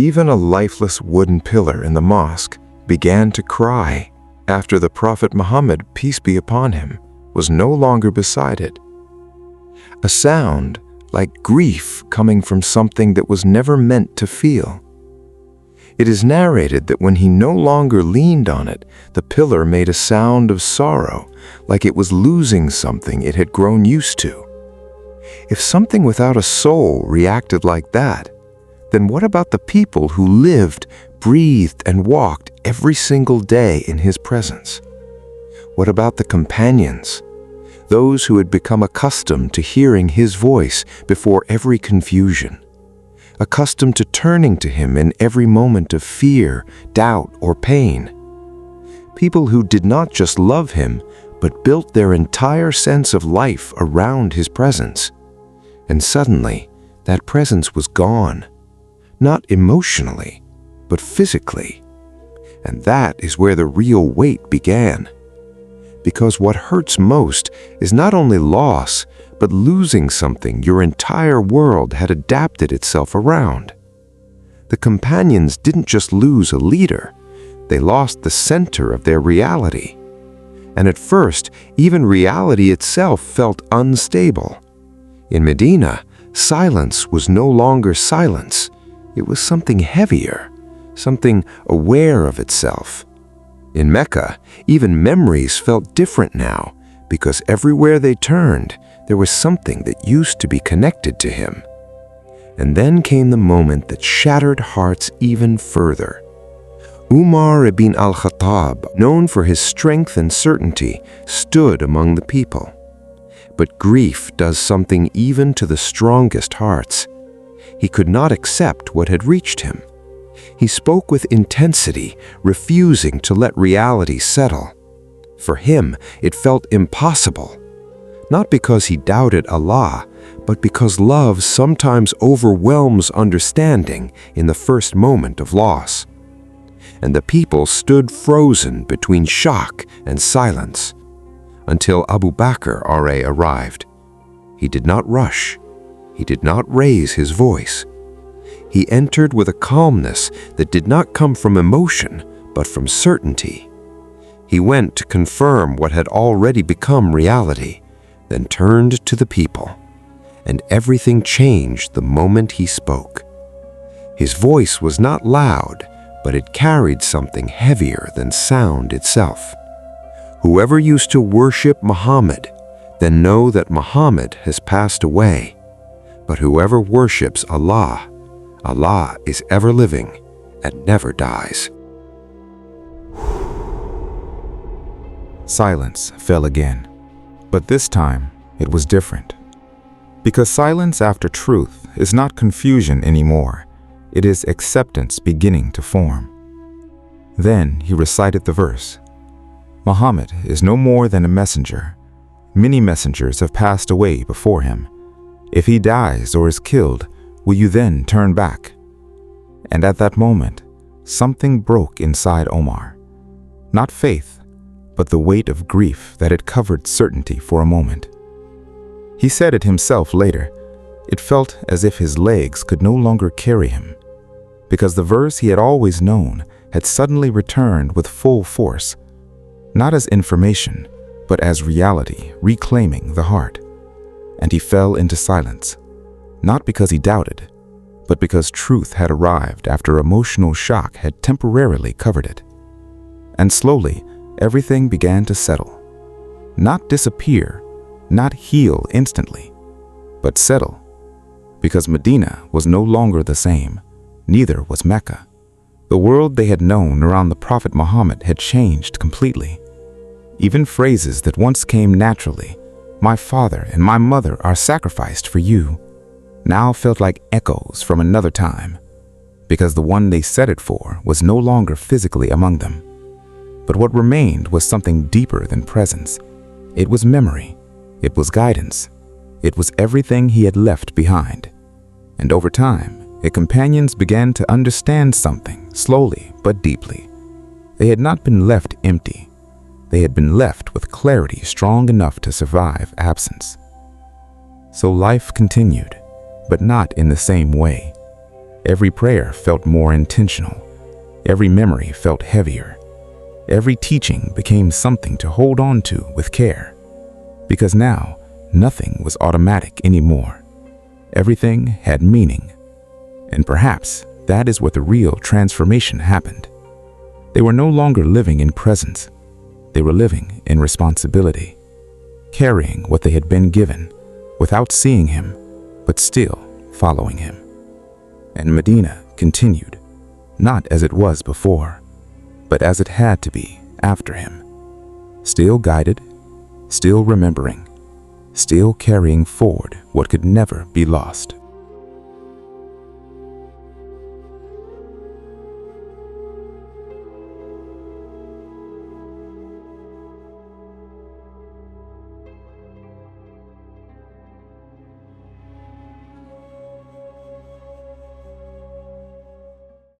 Even a lifeless wooden pillar in the mosque began to cry after the Prophet Muhammad, peace be upon him, was no longer beside it. A sound like grief coming from something that was never meant to feel. It is narrated that when he no longer leaned on it, the pillar made a sound of sorrow, like it was losing something it had grown used to. If something without a soul reacted like that, then what about the people who lived, breathed, and walked every single day in his presence? What about the companions, those who had become accustomed to hearing his voice before every confusion, accustomed to turning to him in every moment of fear, doubt, or pain? People who did not just love him, but built their entire sense of life around his presence. And suddenly, that presence was gone. Not emotionally, but physically. And that is where the real weight began. Because what hurts most is not only loss, but losing something your entire world had adapted itself around. The companions didn't just lose a leader, they lost the center of their reality. And at first, even reality itself felt unstable. In Medina, silence was no longer silence. It was something heavier, something aware of itself. In Mecca, even memories felt different now, because everywhere they turned, there was something that used to be connected to him. And then came the moment that shattered hearts even further. Umar ibn al-Khattab, known for his strength and certainty, stood among the people. But grief does something even to the strongest hearts. He could not accept what had reached him. He spoke with intensity, refusing to let reality settle. For him, it felt impossible. Not because he doubted Allah, but because love sometimes overwhelms understanding in the first moment of loss. And the people stood frozen between shock and silence, until Abu Bakr arrived. He did not rush. He did not raise his voice. He entered with a calmness that did not come from emotion, but from certainty. He went to confirm what had already become reality, then turned to the people, and everything changed the moment he spoke. His voice was not loud, but it carried something heavier than sound itself. Whoever used to worship Muhammad, then know that Muhammad has passed away. But whoever worships Allah, Allah is ever living and never dies. Silence fell again, but this time it was different. Because silence after truth is not confusion anymore, it is acceptance beginning to form. Then he recited the verse, Muhammad is no more than a messenger. Many messengers have passed away before him. If he dies or is killed, will you then turn back? And at that moment, something broke inside Umar. Not faith, but the weight of grief that had covered certainty for a moment. He said it himself later. It felt as if his legs could no longer carry him, because the verse he had always known had suddenly returned with full force, not as information, but as reality reclaiming the heart. And he fell into silence, not because he doubted, but because truth had arrived after emotional shock had temporarily covered it. And slowly, everything began to settle. Not disappear, not heal instantly, but settle. Because Medina was no longer the same, neither was Mecca. The world they had known around the Prophet Muhammad had changed completely. Even phrases that once came naturally, my father and my mother are sacrificed for you, now felt like echoes from another time, because the one they said it for was no longer physically among them. But what remained was something deeper than presence. It was memory. It was guidance. It was everything he had left behind. And over time, his companions began to understand something, slowly but deeply. They had not been left empty. They had been left with clarity strong enough to survive absence. So life continued, but not in the same way. Every prayer felt more intentional. Every memory felt heavier. Every teaching became something to hold on to with care. Because now, nothing was automatic anymore. Everything had meaning. And perhaps that is where the real transformation happened. They were no longer living in presence. They were living in responsibility, carrying what they had been given without seeing him, but still following him. And Medina continued, not as it was before, but as it had to be after him. Still guided, still remembering, still carrying forward what could never be lost.